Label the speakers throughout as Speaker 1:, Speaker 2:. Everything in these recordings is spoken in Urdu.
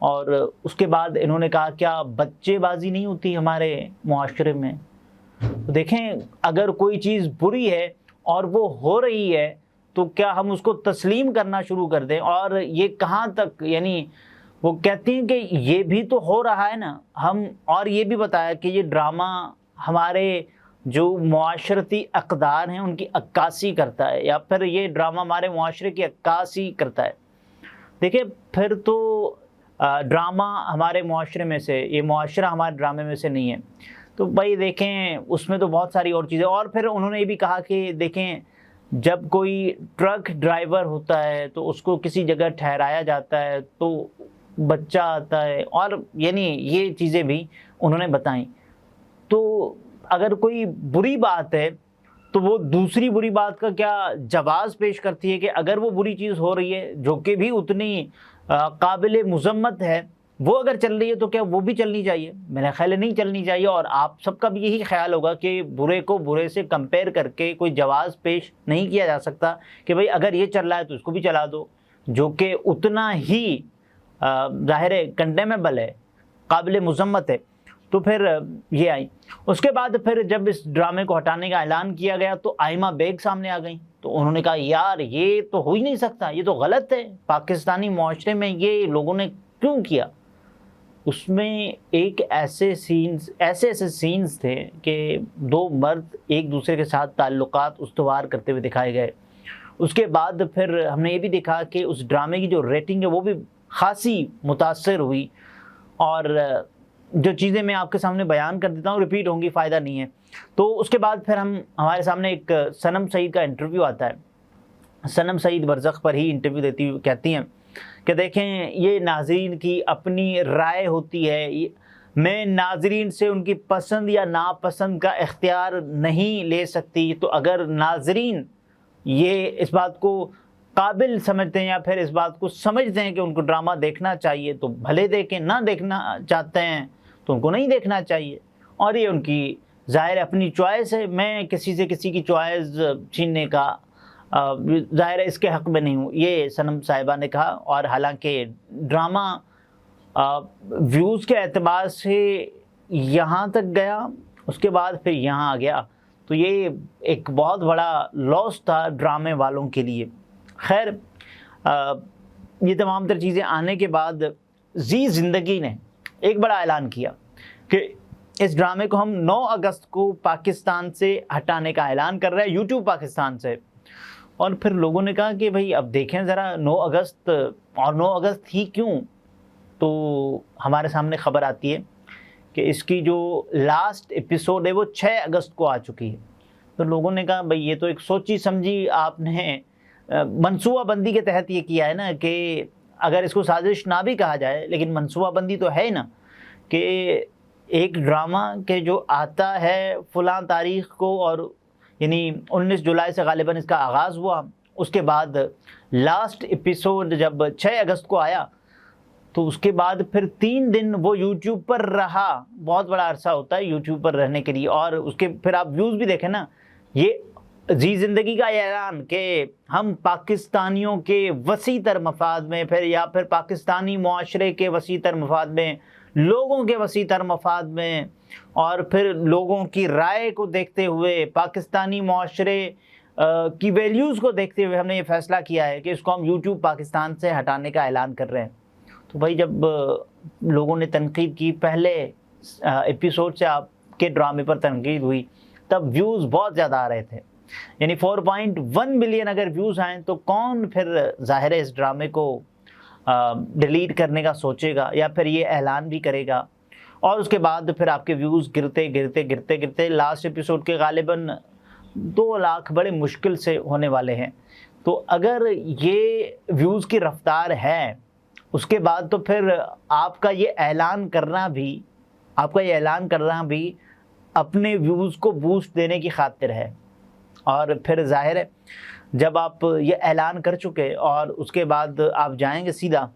Speaker 1: اور اس کے بعد انہوں نے کہا کیا بچے بازی نہیں ہوتی ہمارے معاشرے میں؟ دیکھیں اگر کوئی چیز بری ہے اور وہ ہو رہی ہے تو کیا ہم اس کو تسلیم کرنا شروع کر دیں؟ اور یہ کہاں تک، یعنی وہ کہتی ہیں کہ یہ بھی تو ہو رہا ہے نا ہم، اور یہ بھی بتایا کہ یہ ڈرامہ ہمارے جو معاشرتی اقدار ہیں ان کی عکاسی کرتا ہے، یا پھر یہ ڈرامہ ہمارے معاشرے کی عکاسی کرتا ہے۔ دیکھیں پھر تو ڈرامہ ہمارے معاشرے میں سے، یہ معاشرہ ہمارے ڈرامے میں سے نہیں ہے۔ تو بھائی دیکھیں اس میں تو بہت ساری اور چیزیں، اور پھر انہوں نے یہ بھی کہا کہ دیکھیں جب کوئی ٹرک ڈرائیور ہوتا ہے تو اس کو کسی جگہ ٹھہرایا جاتا ہے تو بچہ آتا ہے، اور یعنی یہ چیزیں بھی انہوں نے بتائیں۔ تو اگر کوئی بری بات ہے تو وہ دوسری بری بات کا کیا جواز پیش کرتی ہے کہ اگر وہ بری چیز ہو رہی ہے جو کہ بھی اتنی قابل مذمت ہے، وہ اگر چل رہی ہے تو کیا وہ بھی چلنی چاہیے؟ میرا خیال ہے نہیں چلنی چاہیے۔ اور آپ سب کا بھی یہی خیال ہوگا کہ برے کو برے سے کمپیئر کر کے کوئی جواز پیش نہیں کیا جا سکتا کہ بھئی اگر یہ چل رہا ہے تو اس کو بھی چلا دو، جو کہ اتنا ہی ظاہر ہے کنڈیمیبل ہے، قابل مذمت ہے۔ تو پھر یہ آئی۔ اس کے بعد پھر جب اس ڈرامے کو ہٹانے کا اعلان کیا گیا تو آئمہ بیگ سامنے آ گئیں، تو انہوں نے کہا یار یہ تو ہو ہی نہیں سکتا، یہ تو غلط ہے، پاکستانی معاشرے میں یہ لوگوں نے کیوں کیا؟ اس میں ایسے سینز تھے کہ دو مرد ایک دوسرے کے ساتھ تعلقات استوار کرتے ہوئے دکھائے گئے۔ اس کے بعد پھر ہم نے یہ بھی دیکھا کہ اس ڈرامے کی جو ریٹنگ ہے وہ بھی خاصی متاثر ہوئی، اور جو چیزیں میں آپ کے سامنے بیان کر دیتا ہوں ریپیٹ ہوں گی، فائدہ نہیں ہے۔ تو اس کے بعد پھر ہمارے سامنے ایک صنم سعید کا انٹرویو آتا ہے۔ صنم سعید برزخ پر ہی انٹرویو دیتی ہوئی کہتی ہیں کہ دیکھیں یہ ناظرین کی اپنی رائے ہوتی ہے، میں ناظرین سے ان کی پسند یا ناپسند کا اختیار نہیں لے سکتی، تو اگر ناظرین یہ اس بات کو قابل سمجھتے ہیں یا پھر اس بات کو سمجھتے ہیں کہ ان کو ڈرامہ دیکھنا چاہیے تو بھلے دیکھیں، نہ دیکھنا چاہتے ہیں تو ان کو نہیں دیکھنا چاہیے، اور یہ ان کی ظاہر اپنی چوائس ہے۔ میں کسی سے کسی کی چوائس چھیننے کا ظاہر ہے اس کے حق میں نہیں ہوں، یہ صنم صاحبہ نے کہا۔ اور حالانکہ ڈرامہ ویوز کے اعتبار سے یہاں تک گیا، اس کے بعد پھر یہاں آ گیا، تو یہ ایک بہت بڑا لاس تھا ڈرامے والوں کے لیے۔ خیر یہ تمام تر چیزیں آنے کے بعد زی زندگی نے ایک بڑا اعلان کیا کہ اس ڈرامے کو ہم 9 اگست کو پاکستان سے ہٹانے کا اعلان کر رہے ہیں، یوٹیوب پاکستان سے۔ اور پھر لوگوں نے کہا کہ بھئی اب دیکھیں ذرا 9 اگست، اور 9 اگست ہی کیوں؟ تو ہمارے سامنے خبر آتی ہے کہ اس کی جو لاسٹ ایپیسوڈ ہے وہ 6 اگست کو آ چکی ہے۔ تو لوگوں نے کہا بھئی یہ تو ایک سوچی سمجھی آپ نے منصوبہ بندی کے تحت یہ کیا ہے نا، کہ اگر اس کو سازش نہ بھی کہا جائے لیکن منصوبہ بندی تو ہے نا، کہ ایک ڈرامہ کہ جو آتا ہے فلاں تاریخ کو، اور یعنی 19 جولائی سے غالباً اس کا آغاز ہوا، اس کے بعد لاسٹ ایپیسوڈ جب 6 اگست کو آیا تو اس کے بعد پھر 3 دن وہ یوٹیوب پر رہا۔ بہت بڑا عرصہ ہوتا ہے یوٹیوب پر رہنے کے لیے، اور اس کے پھر آپ ویوز بھی دیکھیں نا۔ یہ زی زندگی کا اعلان کہ ہم پاکستانیوں کے وسیع تر مفاد میں، یا پھر پاکستانی معاشرے کے وسیع تر مفاد میں، لوگوں کے وسیع تر مفاد میں، اور پھر لوگوں کی رائے کو دیکھتے ہوئے، پاکستانی معاشرے کی ویلیوز کو دیکھتے ہوئے ہم نے یہ فیصلہ کیا ہے کہ اس کو ہم یوٹیوب پاکستان سے ہٹانے کا اعلان کر رہے ہیں۔ تو بھائی جب لوگوں نے تنقید کی، پہلے ایپیسوڈ سے آپ کے ڈرامے پر تنقید ہوئی، تب ویوز بہت زیادہ آ رہے تھے، یعنی 4.1 ملین اگر ویوز آئیں تو کون پھر ظاہر ہے اس ڈرامے کو ڈیلیٹ کرنے کا سوچے گا یا پھر یہ اعلان بھی کرے گا؟ اور اس کے بعد پھر آپ کے ویوز گرتے لاسٹ ایپیسوڈ کے غالباً 2 لاکھ بڑے مشکل سے ہونے والے ہیں۔ تو اگر یہ ویوز کی رفتار ہے، اس کے بعد تو پھر آپ کا یہ اعلان کرنا بھی اپنے ویوز کو بوسٹ دینے کی خاطر ہے۔ اور پھر ظاہر ہے جب آپ یہ اعلان کر چکے اور اس کے بعد آپ جائیں گے سیدھا،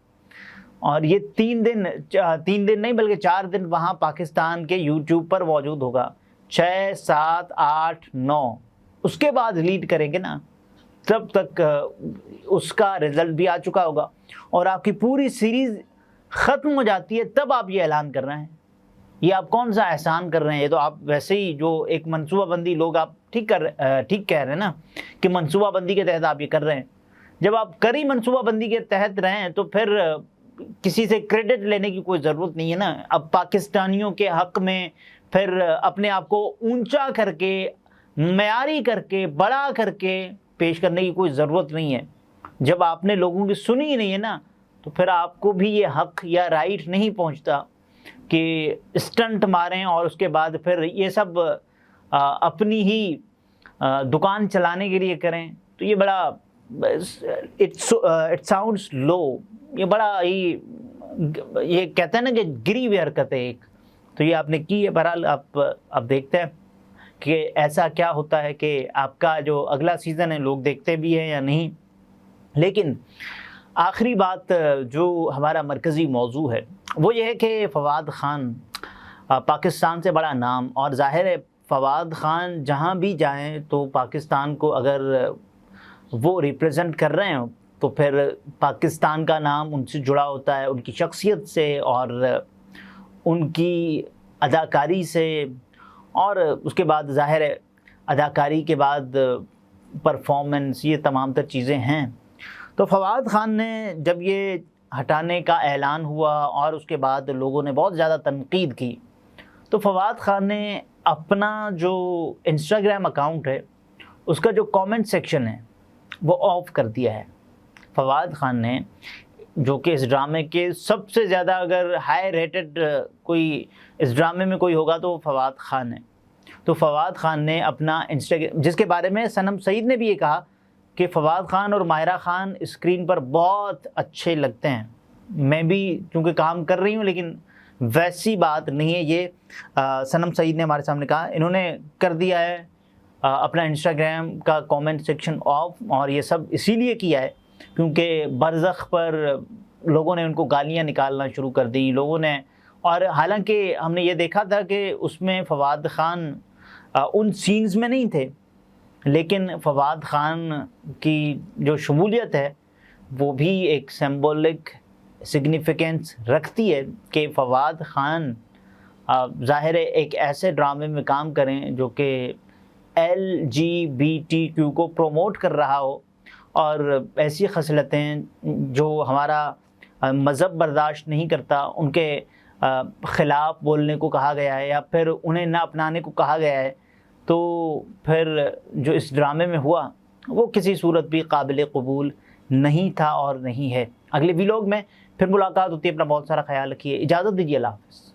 Speaker 1: اور یہ 3 دن نہیں بلکہ 4 دن وہاں پاکستان کے یوٹیوب پر موجود ہوگا، 6، 7، 8، 9، اس کے بعد ڈیلیٹ کریں گے نا، تب تک اس کا رزلٹ بھی آ چکا ہوگا، اور آپ کی پوری سیریز ختم ہو جاتی ہے تب آپ یہ اعلان کر رہے ہیں. یہ آپ کون سا احسان کر رہے ہیں؟ یہ تو آپ ویسے ہی جو ایک منصوبہ بندی لوگ آپ ٹھیک کہہ رہے ہیں نا کہ منصوبہ بندی کے تحت آپ یہ کر رہے ہیں. جب آپ کری منصوبہ بندی کے تحت رہے ہیں تو پھر کسی سے کریڈٹ لینے کی کوئی ضرورت نہیں ہے نا. اب پاکستانیوں کے حق میں پھر اپنے آپ کو اونچا کر کے، معیاری کر کے، بڑا کر کے پیش کرنے کی کوئی ضرورت نہیں ہے. جب آپ نے لوگوں کی سنی ہی نہیں ہے نا تو پھر آپ کو بھی یہ حق یا رائٹ نہیں پہنچتا کہ اسٹنٹ ماریں اور اس کے بعد پھر یہ سب اپنی ہی دکان چلانے کے لیے کریں. تو یہ بڑا اٹ ساؤنڈس لو، یہ بڑا ہی، یہ کہتے ہیں نا کہ گری ہوئی حرکت ہے ایک، تو یہ آپ نے کی ہے. بہرحال آپ دیکھتے ہیں کہ ایسا کیا ہوتا ہے کہ آپ کا جو اگلا سیزن ہے لوگ دیکھتے بھی ہیں یا نہیں. لیکن آخری بات جو ہمارا مرکزی موضوع ہے وہ یہ ہے کہ فواد خان پاکستان سے بڑا نام، اور ظاہر ہے فواد خان جہاں بھی جائیں تو پاکستان کو اگر وہ ریپرزینٹ کر رہے ہیں تو پھر پاکستان کا نام ان سے جڑا ہوتا ہے، ان کی شخصیت سے اور ان کی اداکاری سے، اور اس کے بعد ظاہر ہے اداکاری کے بعد پرفارمنس، یہ تمام تر چیزیں ہیں. تو فواد خان نے جب یہ ہٹانے کا اعلان ہوا اور اس کے بعد لوگوں نے بہت زیادہ تنقید کی، تو فواد خان نے اپنا جو انسٹاگرام اکاؤنٹ ہے اس کا جو کامنٹ سیکشن ہے وہ آف کر دیا ہے. فواد خان نے، جو کہ اس ڈرامے کے سب سے زیادہ اگر ہائی ریٹڈ کوئی اس ڈرامے میں کوئی ہوگا تو فواد خان ہے، تو فواد خان نے اپنا انسٹاگرام، جس کے بارے میں صنم سعید نے بھی یہ کہا کہ فواد خان اور ماہرہ خان اسکرین پر بہت اچھے لگتے ہیں. میں بھی چونکہ کام کر رہی ہوں لیکن ویسی بات نہیں ہے. یہ صنم سعید نے ہمارے سامنے کہا، انہوں نے کر دیا ہے اپنا انسٹاگرام کا کامنٹ سیکشن آف، اور یہ سب اسی لیے کیا ہے کیونکہ برزخ پر لوگوں نے ان کو گالیاں نکالنا شروع کر دی لوگوں نے. اور حالانکہ ہم نے یہ دیکھا تھا کہ اس میں فواد خان ان سینز میں نہیں تھے، لیکن فواد خان کی جو شمولیت ہے وہ بھی ایک سمبولک سگنیفیکنس رکھتی ہے کہ فواد خان ظاہر ہے ایک ایسے ڈرامے میں کام کریں جو کہ LGBTQ کو پروموٹ کر رہا ہو، اور ایسی خصلتیں جو ہمارا مذہب برداشت نہیں کرتا ان کے خلاف بولنے کو کہا گیا ہے یا پھر انہیں نہ اپنانے کو کہا گیا ہے. تو پھر جو اس ڈرامے میں ہوا وہ کسی صورت بھی قابل قبول نہیں تھا اور نہیں ہے. اگلے ویلاگ میں پھر ملاقات ہوتی ہے. اپنا بہت سارا خیال رکھیے. اجازت دیجیے. اللہ حافظ.